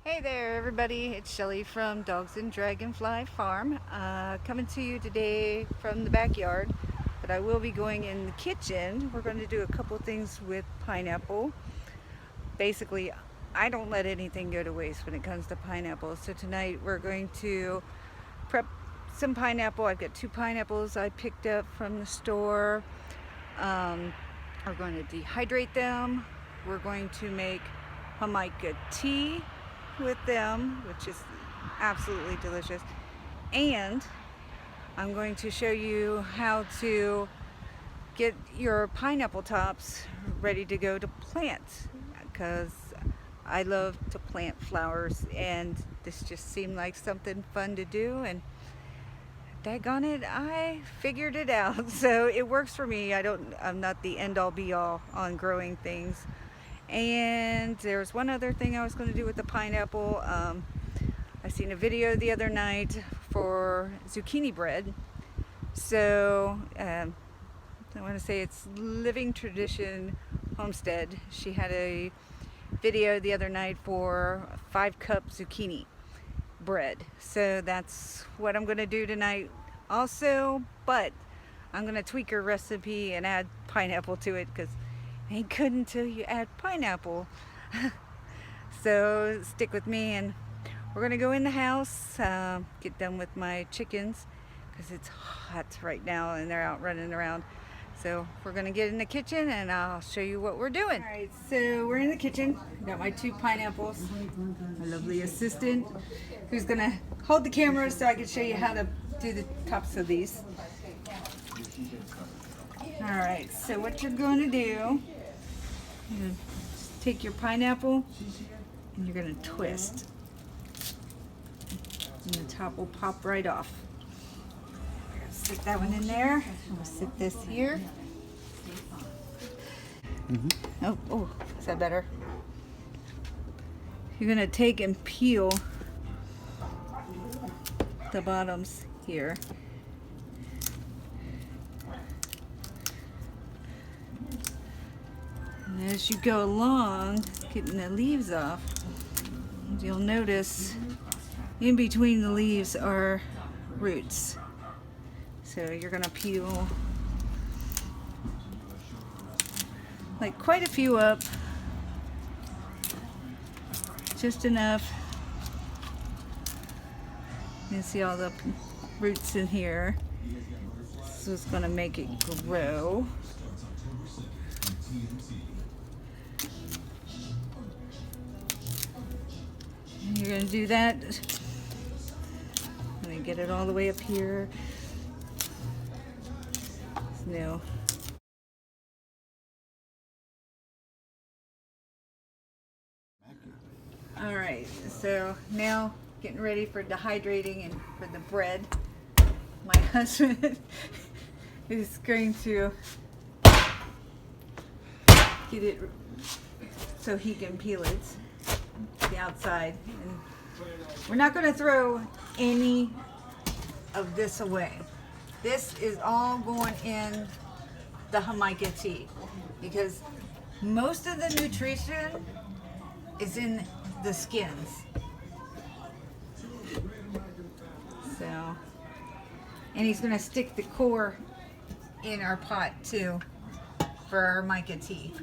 Hey there everybody, it's Shelly from Dogs and Dragonfly Farm, coming to you today from the backyard, but I will be going in the kitchen. We're going to do a couple things with pineapple. Basically, I don't let anything go to waste when it comes to pineapple, so tonight we're going to prep some pineapple. I've got 2 pineapples I picked up from the store. We're going to dehydrate them. We're going to make Jamaica tea with them, which is absolutely delicious, and I'm going to show you how to get your pineapple tops ready to go to plant, because I love to plant flowers and this just seemed like something fun to do, and daggone it, I figured it out. So it works for me. I'm not the end all be all on growing things. And there's one other thing I was going to do with the pineapple. I seen a video the other night for zucchini bread. So I want to say it's Living Tradition Homestead. She had a video the other night for 5-cup zucchini bread. So that's what I'm going to do tonight also, but I'm going to tweak her recipe and add pineapple to it, because ain't good until you add pineapple. So stick with me, and we're gonna go in the house, get done with my chickens because it's hot right now and they're out running around. So we're gonna get in the kitchen and I'll show you what we're doing. All right, so we're in the kitchen. Got my 2 pineapples. My lovely assistant who's gonna hold the camera so I can show you how to do the tops of these. All right, so what you're going to do, you're going to take your pineapple and you're going to twist. And the top will pop right off. I'm going to stick that one in there. I'm going to stick this here. Oh, is that better? You're going to take and peel the bottoms here. And as you go along, getting the leaves off, you'll notice in between the leaves are roots. So you're going to peel like quite a few up, just enough. You can see all the roots in here. This is going to make it grow. You're going to do that. I'm going to get it all the way up here. No. All right, so now getting ready for dehydrating and for the bread. My husband is going to get it so he can peel it, the outside. And we're not going to throw any of this away. This is all going in the Jamaica tea, because most of the nutrition is in the skins. So, and he's going to stick the core in our pot too for our mica tea.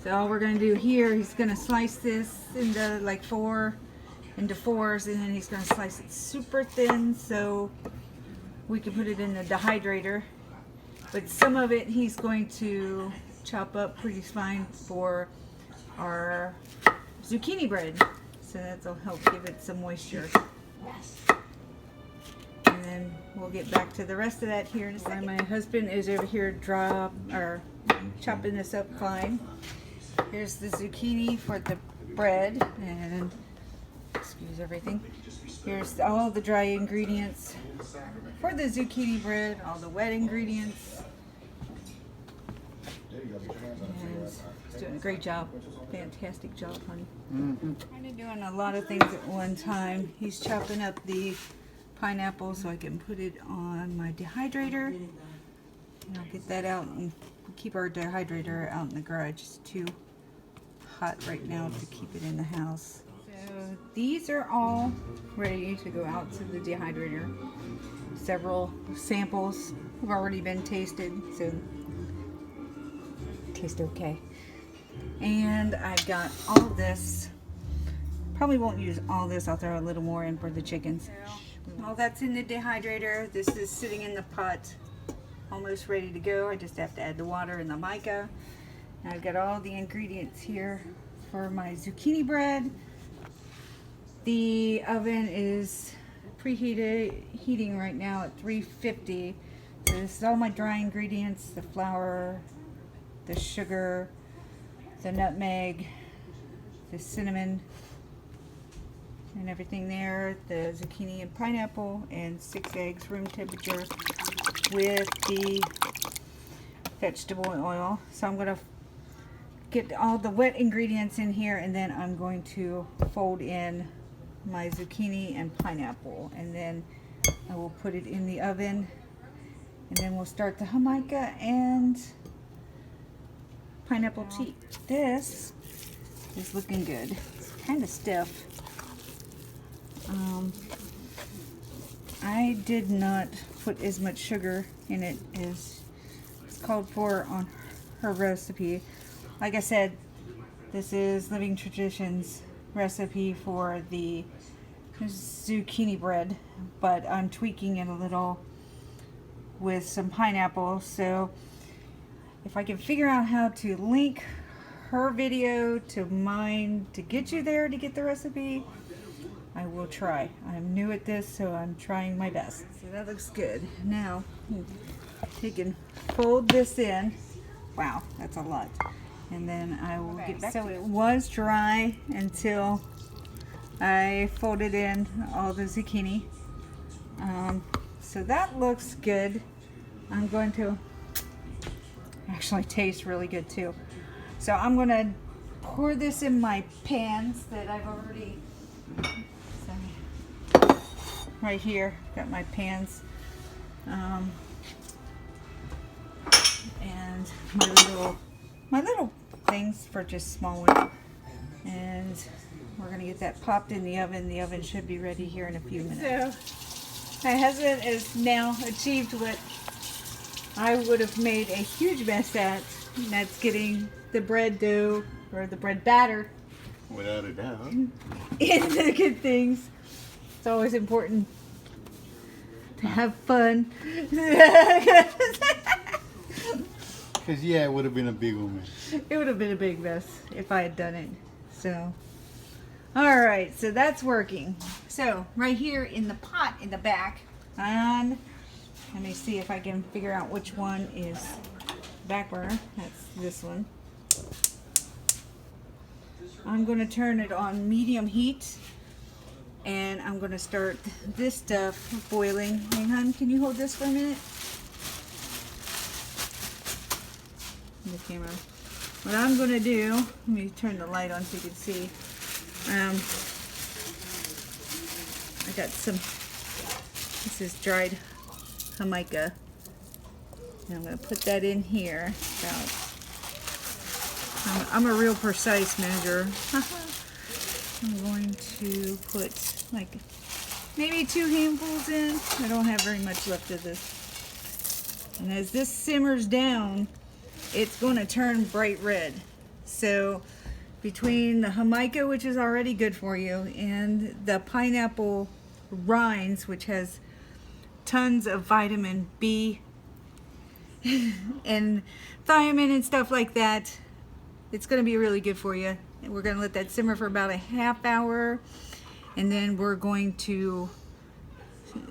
So all we're going to do here, he's going to slice this into like 4 into 4s, and then he's going to slice it super thin so we can put it in the dehydrator. But some of it he's going to chop up pretty fine for our zucchini bread, so that'll help give it some moisture. And then we'll get back to the rest of that here in a second. My husband is over here chopping this up fine. Here's the zucchini for the bread, and excuse everything. Here's all the dry ingredients for the zucchini bread, all the wet ingredients. And he's doing a great job. Fantastic job, honey. Kind of doing a lot of things at one time. He's chopping up the pineapple so I can put it on my dehydrator. And I'll get that out and keep our dehydrator out in the garage too. pot right now to keep it in the house. So these are all ready to go out to the dehydrator. Several samples have already been tasted, so taste okay. And I've got all of this. Probably won't use all this. I'll throw a little more in for the chickens. All that's in the dehydrator. This is sitting in the pot, almost ready to go. I just have to add the water and the mica. And I've got all the ingredients here for my zucchini bread. The oven is heating right now at 350. So this is all my dry ingredients: the flour, the sugar, the nutmeg, the cinnamon, and everything there, the zucchini and pineapple, and 6 eggs, room temperature, with the vegetable oil. So I'm going to get all the wet ingredients in here, and then I'm going to fold in my zucchini and pineapple, and then I will put it in the oven, and then we'll start the jamaica and pineapple tea. This is looking good. It's kind of stiff. I did not put as much sugar in it as it's called for on her recipe. Like I said, this is Living Traditions recipe for the zucchini bread, but I'm tweaking it a little with some pineapple. So if I can figure out how to link her video to mine to get you there to get the recipe, I will try. I'm new at this, so I'm trying my best. So that looks good. Now, take and fold this in. Wow, that's a lot. And then I will get back to it. So it was dry until I folded in all the zucchini. So that looks good. I'm going to actually taste really good too. So I'm going to pour this in my pans that I've already, right here, got my pans, and my little things for just small ones. And we're going to get that popped in the oven. The oven should be ready here in a few minutes. So my husband has now achieved what I would have made a huge mess at, and that's getting the bread dough, or the bread batter, without a doubt, into the good things. It's always important to have fun. Because, yeah, it would have been a big one mess. It would have been a big mess if I had done it. So, alright, so that's working. So, right here in the pot in the back, and let me see if I can figure out which one is back burner. That's this one. I'm going to turn it on medium heat, and I'm going to start this stuff boiling. Hey, hon, can you hold this for a minute? The camera. What I'm going to do, let me turn the light on so you can see. I got some, this is dried jamaica. And I'm going to put that in here. I'm a real precise measure. I'm going to put like maybe 2 handfuls in. I don't have very much left of this. And as this simmers down, it's going to turn bright red. So between the jamaica, which is already good for you, and the pineapple rinds, which has tons of vitamin B and thiamine and stuff like that, it's going to be really good for you. And we're going to let that simmer for about a half hour, and then we're going to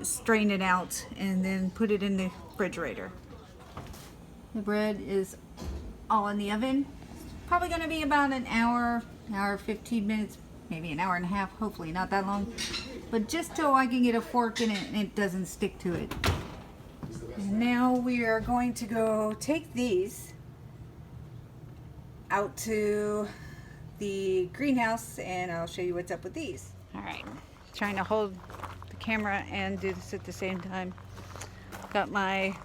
strain it out and then put it in the refrigerator. The bread is all in the oven. Probably going to be about an hour, 15 minutes, maybe an hour and a half, hopefully not that long, but just so I can get a fork in it and it doesn't stick to it. And now we are going to go take these out to the greenhouse, and I'll show you what's up with these. Alright, trying to hold the camera and do this at the same time. Got my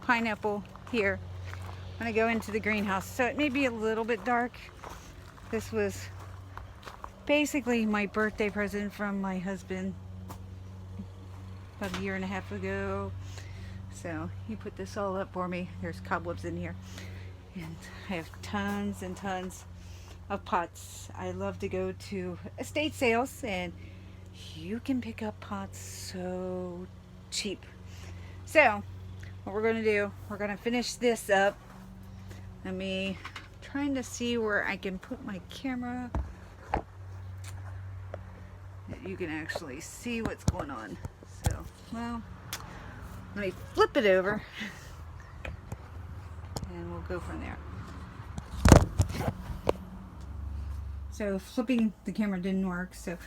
pineapple here. I'm going to go into the greenhouse, so it may be a little bit dark, This was basically my birthday present from my husband about a year and a half ago. So he put this all up for me. There's cobwebs in here. And I have tons and tons of pots. I love to go to estate sales and you can pick up pots so cheap. So what we're going to do, we're going to finish this up. Let me trying to see where I can put my camera that you can actually see what's going on. So, well, let me flip it over and we'll go from there. So flipping the camera didn't work, so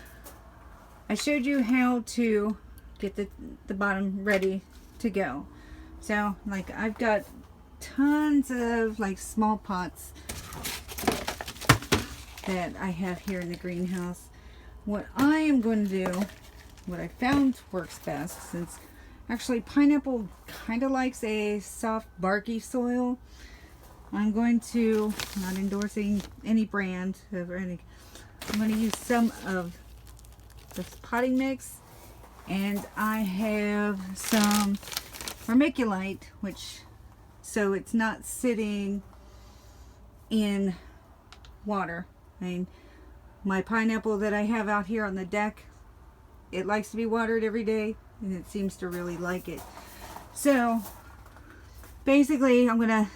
I showed you how to get the bottom ready to go. So like I've got tons of like small pots that I have here in the greenhouse. What I am going to do, what I found works best, since actually pineapple kind of likes a soft barky soil, I'm going to, not endorsing any brand or any, I'm going to use some of this potting mix, and I have some vermiculite, which, so it's not sitting in water. I mean, my pineapple that I have out here on the deck, it likes to be watered every day, and it seems to really like it. So basically I'm gonna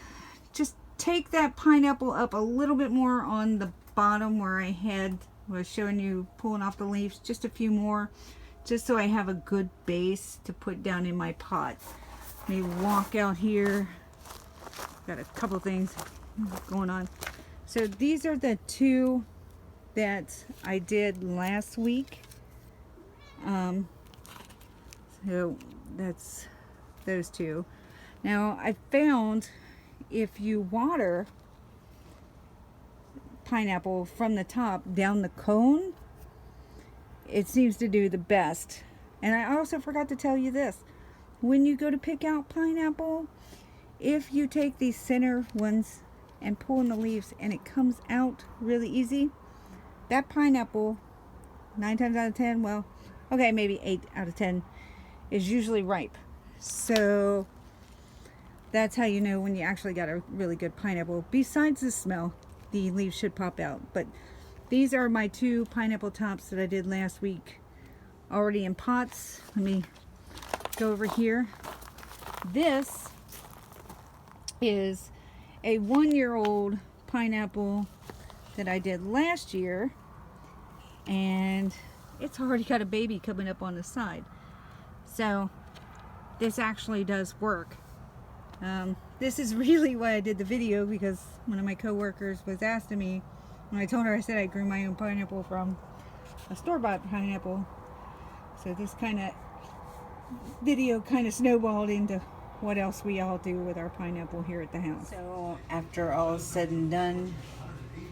just take that pineapple up a little bit more on the bottom where I was showing you pulling off the leaves, just a few more, just so I have a good base to put down in my pot. Let me walk out here. Got a couple things going on. So these are the two that I did last week. So that's those two. Now I found if you water pineapple from the top down the cone, it seems to do the best. And I also forgot to tell you this. When you go to pick out pineapple, if you take these center ones and pull in the leaves and it comes out really easy, that pineapple 9 times out of 10, well, okay, maybe 8 out of 10 is usually ripe. So that's how you know when you actually got a really good pineapple. Besides the smell, the leaves should pop out. But these are my two pineapple tops that I did last week, already in pots. Let me go over here. This is a 1-year-old pineapple that I did last year, and it's already got a baby coming up on the side. So this actually does work. This is really why I did the video, because one of my coworkers was asking me, when I told her, I said I grew my own pineapple from a store-bought pineapple. So this kind of video kind of snowballed into what else we all do with our pineapple here at the house. So after all is said and done,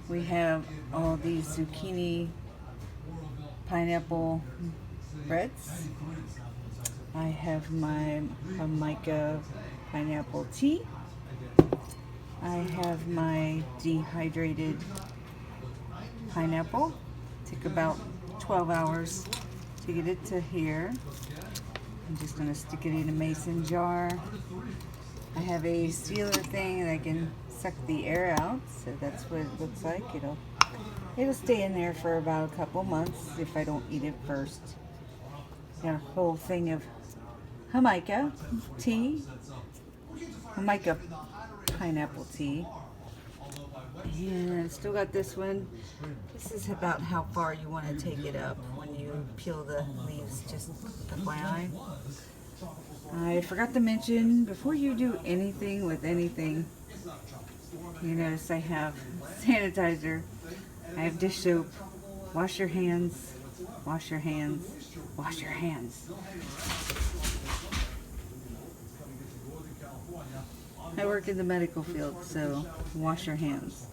we have all these zucchini pineapple breads. I have my Jamaica pineapple tea. I have my dehydrated pineapple. Took about 12 hours to get it to here. I'm just going to stick it in a mason jar. I have a sealer thing that I can suck the air out, so that's what it looks like. It'll stay in there for about a couple months if I don't eat it first. Got a whole thing of Jamaica tea, Jamaica pineapple tea, and still got this one. This is about how far you want to take it up when you peel the leaves, just FYI. I forgot to mention, before you do anything with anything, you notice I have sanitizer, I have dish soap. Wash your hands, wash your hands, wash your hands. I work in the medical field, so wash your hands.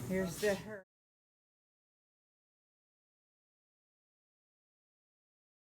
Here's the